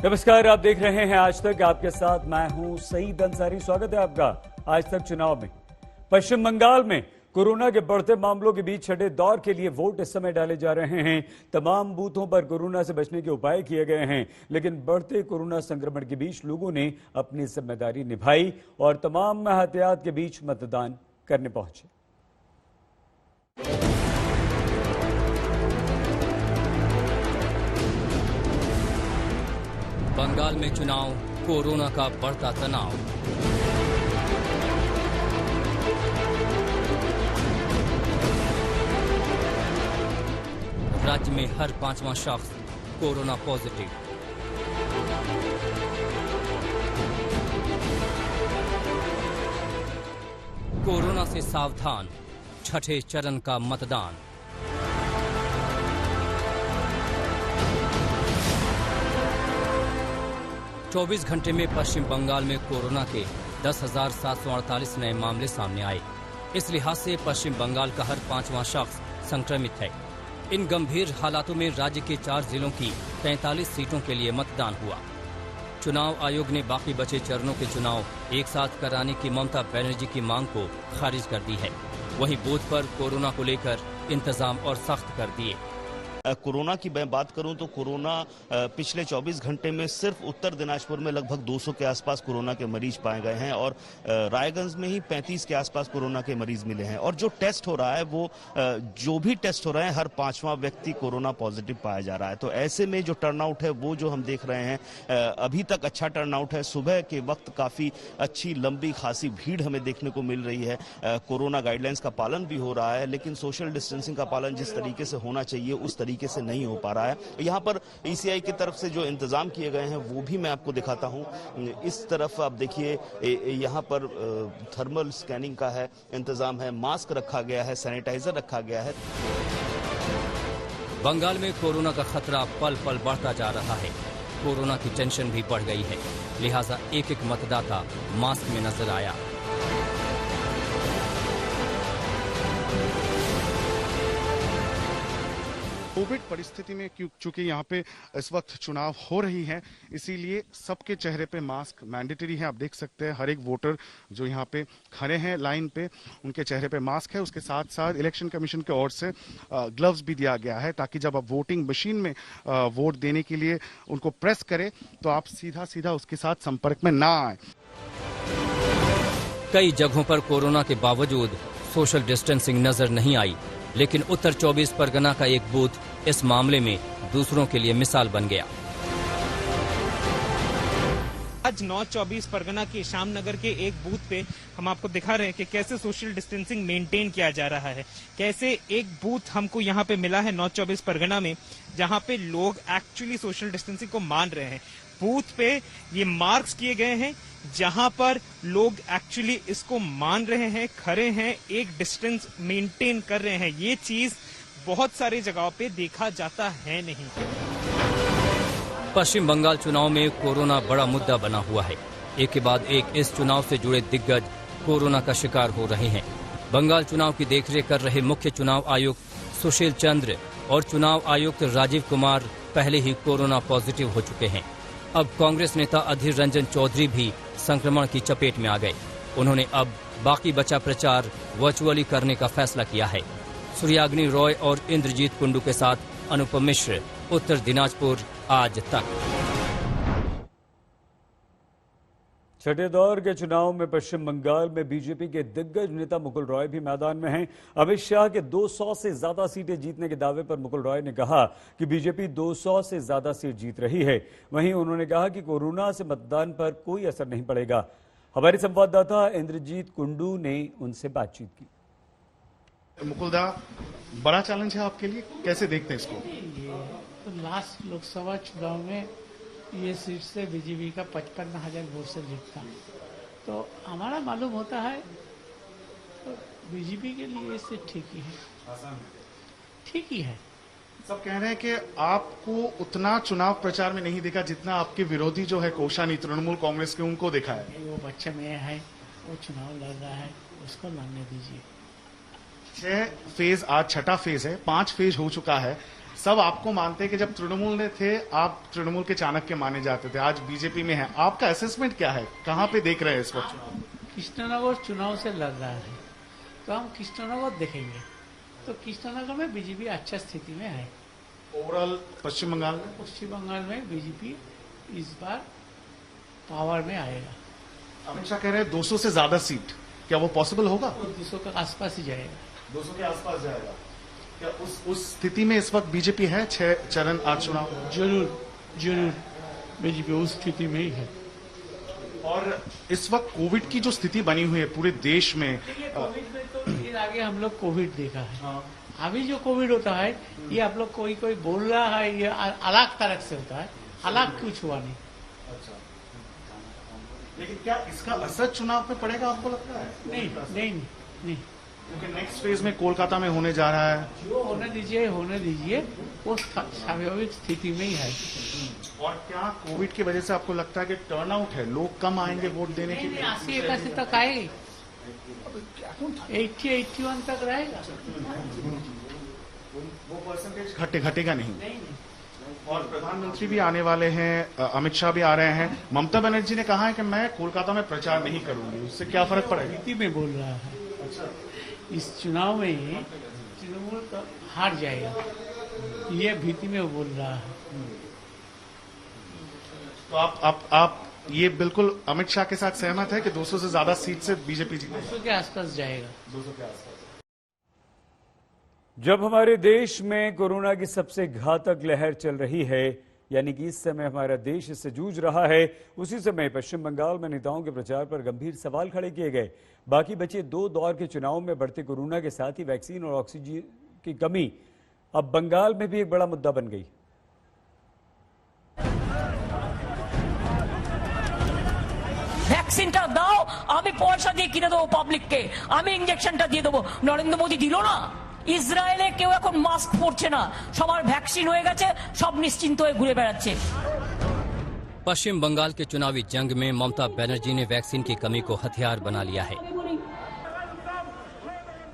नमस्कार, आप देख रहे हैं आज तक। आपके साथ मैं हूं सईद अंसारी। स्वागत है आपका आज तक चुनाव में। पश्चिम बंगाल में कोरोना के बढ़ते मामलों के बीच छठे दौर के लिए वोट इस समय डाले जा रहे हैं। तमाम बूथों पर कोरोना से बचने के उपाय किए गए हैं, लेकिन बढ़ते कोरोना संक्रमण के बीच लोगों ने अपनी जिम्मेदारी निभाई और तमाम एहतियात के बीच मतदान करने पहुंचे। बंगाल में चुनाव, कोरोना का बढ़ता तनाव। राज्य में हर पांचवां शख्स कोरोना पॉजिटिव। कोरोना से सावधान, छठे चरण का मतदान। चौबीस घंटे में पश्चिम बंगाल में कोरोना के 10,748 नए मामले सामने आए। इस लिहाज से पश्चिम बंगाल का हर पांचवां शख्स संक्रमित है। इन गंभीर हालातों में राज्य के 4 जिलों की 43 सीटों के लिए मतदान हुआ। चुनाव आयोग ने बाकी बचे चरणों के चुनाव एक साथ कराने की ममता बनर्जी की मांग को खारिज कर दी है। वहीं बूथ पर कोरोना को लेकर इंतजाम और सख्त कर दिए। कोरोना की मैं बात करूं तो कोरोना पिछले 24 घंटे में सिर्फ उत्तर दिनाजपुर में लगभग 200 के आसपास कोरोना के मरीज पाए गए हैं और रायगंज में ही 35 के आसपास कोरोना के मरीज मिले हैं। और जो टेस्ट हो रहा है वो जो भी टेस्ट हो रहे हैं, हर पांचवा व्यक्ति कोरोना पॉजिटिव पाया जा रहा है। तो ऐसे में जो टर्नआउट है वो जो हम देख रहे हैं, अभी तक अच्छा टर्नआउट है। सुबह के वक्त काफी अच्छी लंबी खासी भीड़ हमें देखने को मिल रही है। कोरोना गाइडलाइंस का पालन भी हो रहा है, लेकिन सोशल डिस्टेंसिंग का पालन जिस तरीके से होना चाहिए उस तरीके से नहीं हो पा रहा है। यहाँ पर ईसीआई की तरफ से जो इंतजाम किए गए हैं वो भी मैं आपको दिखाता हूँ। इस तरफ आप देखिए, यहाँ पर थर्मल स्कैनिंग का है इंतजाम है, मास्क रखा गया है, सैनिटाइजर रखा गया है। बंगाल में कोरोना का खतरा पल पल बढ़ता जा रहा है। कोरोना की टेंशन भी बढ़ गई है, लिहाजा एक एक मतदाता मास्क में नजर आया। कोविड परिस्थिति में चूंकि यहाँ पे इस वक्त चुनाव हो रही है, इसीलिए सबके चेहरे पे मास्क मैंडेटरी है। आप देख सकते हैं हर एक वोटर जो यहाँ पे खड़े हैं लाइन पे, उनके चेहरे पे मास्क है। उसके साथ साथ इलेक्शन कमीशन की ओर से ग्लव्स भी दिया गया है, ताकि जब आप वोटिंग मशीन में वोट देने के लिए उनको प्रेस करें तो आप सीधा सीधा उसके साथ संपर्क में ना आए। कई जगहों पर कोरोना के बावजूद सोशल डिस्टेंसिंग नजर नहीं आई, लेकिन उत्तर 24 परगना का एक बूथ इस मामले में दूसरों के लिए मिसाल बन गया। आज नॉर्थ 24 परगना के श्यामनगर के एक बूथ पे हम आपको दिखा रहे हैं कि कैसे सोशल डिस्टेंसिंग मेंटेन किया जा रहा है। कैसे एक बूथ हमको यहाँ पे मिला है नॉर्थ 24 परगना में, जहाँ पे लोग एक्चुअली सोशल डिस्टेंसिंग को मान रहे हैं। बूथ पे ये मार्क्स किए गए हैं जहां पर लोग एक्चुअली इसको मान रहे हैं, खड़े हैं, एक डिस्टेंस मेंटेन कर रहे हैं। ये चीज बहुत सारी जगहों पे देखा जाता है नहीं। पश्चिम बंगाल चुनाव में कोरोना बड़ा मुद्दा बना हुआ है। एक के बाद एक इस चुनाव से जुड़े दिग्गज कोरोना का शिकार हो रहे हैं। बंगाल चुनाव की देखरेख कर रहे मुख्य चुनाव आयुक्त सुशील चंद्र और चुनाव आयुक्त राजीव कुमार पहले ही कोरोना पॉजिटिव हो चुके हैं। अब कांग्रेस नेता अधीर रंजन चौधरी भी संक्रमण की चपेट में आ गए। उन्होंने अब बाकी बचा प्रचार वर्चुअली करने का फैसला किया है। सूर्याग्नि रॉय और इंद्रजीत कुंडू के साथ अनुपम मिश्र, उत्तर दिनाजपुर आज तक। छठे दौर के चुनाव में पश्चिम बंगाल में बीजेपी के दिग्गज नेता मुकुल रॉय भी मैदान में हैं। अमित शाह के 200 से ज्यादा सीटें जीतने के दावे पर मुकुल रॉय ने कहा कि बीजेपी 200 से ज्यादा सीट जीत रही है। वहीं उन्होंने कहा कि कोरोना से मतदान पर कोई असर नहीं पड़ेगा। हमारे संवाददाता इंद्रजीत कुंडू ने उनसे बातचीत की। मुकुलदा, बड़ा चैलेंज है आपके लिए, कैसे देखते हैं इसको? तो लास्ट लोकसभा चुनाव में ये सीट से बीजेपी का 55,000 वोट से जीतता, तो हमारा मालूम होता है तो बीजेपी के लिए इससे ठीक ही है, ठीक ही है। सब कह रहे हैं कि आपको उतना चुनाव प्रचार में नहीं देखा जितना आपके विरोधी जो है कोशानी तृणमूल कांग्रेस के, उनको देखा है। वो बच्चे में है, वो चुनाव लड़ रहा है, उसको लड़ने दीजिए। 6 फेज, आज छठा फेज है, 5 फेज हो चुका है। सब आपको मानते हैं कि जब तृणमूल में थे आप तृणमूल के चाणक्य माने जाते थे, आज बीजेपी में हैं। आपका असेसमेंट क्या है, कहां पे देख रहे हैं इस वक्त चुनाव? कृष्णनगर चुनाव से लड़ रहा है तो हम कृष्णनगर देखेंगे, तो कृष्णनगर में बीजेपी अच्छा स्थिति में है। ओवरऑल पश्चिम बंगाल में पश्चिम बंगाल में बीजेपी इस बार पावर में आएगा। अमित शाह कह रहे हैं 200 से ज्यादा सीट, क्या वो पॉसिबल होगा? 200 के आसपास ही जाएगा। 200 के आसपास जाएगा। क्या उस स्थिति में इस वक्त बीजेपी है? 6 चरण आज चुनाव। जरूर बीजेपी उस स्थिति में ही है। और इस वक्त कोविड की जो स्थिति बनी हुई है पूरे देश में, कोविड में तो फिर आगे हम लोग कोविड देखा है। अभी जो कोविड होता है ये आप लोग कोई बोल रहा है ये अलग तरह से होता है, अलग कुछ हुआ नहीं। अच्छा, लेकिन क्या इसका असर चुनाव पे पड़ेगा आपको लगता है? नहीं, क्योंकि नेक्स्ट फेज में कोलकाता में होने जा रहा है। जो होने दीजिए वो स्वाभाविक स्थिति में ही है। और क्या कोविड की वजह से आपको लगता है कि टर्नआउट है, लोग कम आएंगे वोट देने के लिए? 80-81 तक आएगी, 80-81 तक रहेगा। वो परसेंटेज घटेगा नहीं। और प्रधानमंत्री भी आने वाले हैं, अमित शाह भी आ रहे हैं। ममता बनर्जी ने कहा है कि मैं कोलकाता में प्रचार नहीं करूंगी, उससे क्या फर्क पड़ेगा? भीति में बोल रहा है। इस चुनाव में तृणमूल हार जाएगा, ये भीति में बोल रहा है। तो आप ये बिल्कुल अमित शाह के साथ सहमत है कि 200 से ज्यादा सीट से बीजेपी जीतेगी? 200 के आसपास जाएगा। 200 के आसपास। जब हमारे देश में कोरोना की सबसे घातक लहर चल रही है, यानी कि इस समय हमारा देश इससे जूझ रहा है, उसी समय पश्चिम बंगाल में नेताओं के प्रचार पर गंभीर सवाल खड़े किए गए। बाकी बचे 2 दौर के चुनाव में बढ़ते कोरोना के साथ ही वैक्सीन और ऑक्सीजन की कमी अब बंगाल में भी एक बड़ा मुद्दा बन गई। ভ্যাকসিনটা দাও, আমি পয়সা দিয়ে কিনে দেবো পাবলিককে, আমি ইনজেকশনটা দিয়ে দেবো। নরেন্দ্র মোদী দিল না। ইসরায়েলে কেউ এখন মাস্ক পরছে না, সবার ভ্যাকসিন হয়ে গেছে, সব নিশ্চিন্ত হয়ে ঘুরে বেড়াচ্ছে। पश्चिम बंगाल के चुनावी जंग में ममता बनर्जी ने वैक्सीन की कमी को हथियार बना लिया है।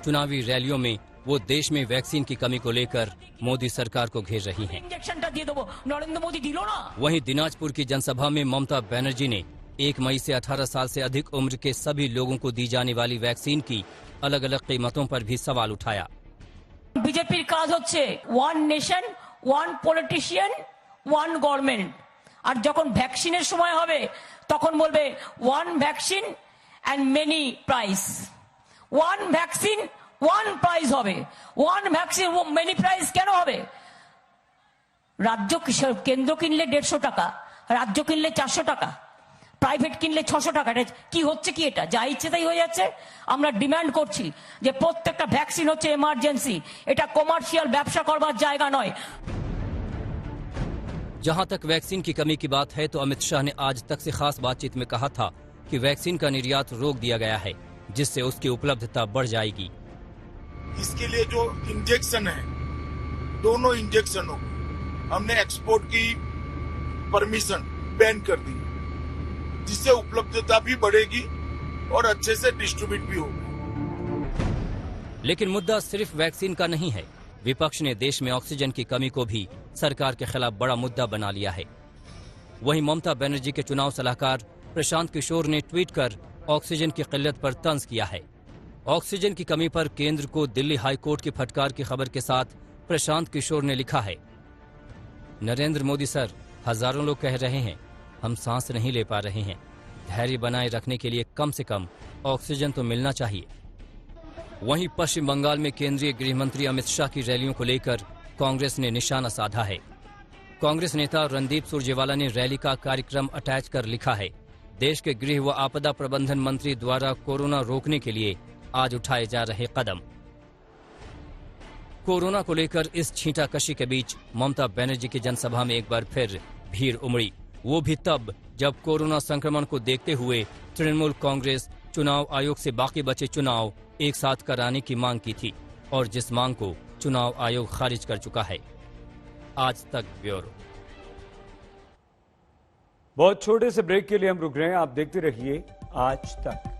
चुनावी रैलियों में वो देश में वैक्सीन की कमी को लेकर मोदी सरकार को घेर रही हैं। ইনজেকশনটা দিয়ে দেবো, নরেন্দ্র মোদী দিল না। वहीं दिनाजपुर की जनसभा में ममता बनर्जी ने 1 मई से 18 साल से अधिक उम्र के सभी लोगों को दी जाने वाली वैक्सीन की अलग अलग कीमतों पर भी सवाल उठाया। বিজেপির কাজ হচ্ছে one nation, one politician, one government. আর যখন ভ্যাকসিনের সময় হবে তখন বলবে one vaccine and many price. One vaccine one price হবে, ওয়ান ভ্যাকসিন মেনি প্রাইস কেন হবে? রাজ্য কেন্দ্র কিনলে 150 টাকা, রাজ্য কিনলে 400 টাকা, প্রাইভেট কিনলে 600 টাকা। কি হচ্ছে কি? এটা যা ইচ্ছে তাই হয়ে যাচ্ছে। আমরা ডিমান্ড করছি যে প্রত্যেকটা ভ্যাকসিন হচ্ছে এমার্জেন্সি, এটা কমার্শিয়াল ব্যবসা করবার জায়গা নয়। जहां तक वैक्सीन की कमी की बात है तो अमित शाह ने आज तक से खास बातचीत में कहा था कि वैक्सीन का निर्यात रोक दिया गया है, जिससे उसकी उपलब्धता बढ़ जाएगी। इसके लिए जो इंजेक्शन है, दोनों इंजेक्शनों हमने एक्सपोर्ट की परमिशन बैन कर दी, जिससे उपलब्धता भी बढ़ेगी और अच्छे से डिस्ट्रीब्यूट भी होगा। लेकिन मुद्दा सिर्फ वैक्सीन का नहीं है। विपक्ष ने देश में ऑक्सीजन की कमी को भी सरकार के खिलाफ बड़ा मुद्दा बना लिया है। वहीं ममता बनर्जी के चुनाव सलाहकार प्रशांत किशोर ने ट्वीट कर ऑक्सीजन की किल्लत पर तंज किया है। ऑक्सीजन की कमी पर केंद्र को दिल्ली हाईकोर्ट की फटकार की खबर के साथ प्रशांत किशोर ने लिखा है, नरेंद्र मोदी सर, हजारों लोग कह रहे हैं हम सांस नहीं ले पा रहे हैं, धैर्य बनाए रखने के लिए कम से कम ऑक्सीजन तो मिलना चाहिए। वहीं पश्चिम बंगाल में केंद्रीय गृह मंत्री अमित शाह की रैलियों को लेकर कांग्रेस ने निशाना साधा है। कांग्रेस नेता रणदीप सुरजेवाला ने रैली का कार्यक्रम अटैच कर लिखा है, देश के गृह व आपदा प्रबंधन मंत्री द्वारा कोरोना रोकने के लिए आज उठाए जा रहे कदम। कोरोना को लेकर इस छींटाकशी के बीच ममता बनर्जी की जनसभा में एक बार फिर भीड़ उमड़ी, वो भी तब जब कोरोना संक्रमण को देखते हुए तृणमूल कांग्रेस चुनाव आयोग से बाकी बचे चुनाव एक साथ कराने की मांग की थी और जिस मांग को चुनाव आयोग खारिज कर चुका है। आज तक ब्यूरो। बहुत छोटे से ब्रेक के लिए हम रुक रहे हैं, आप देखते रहिए आज तक।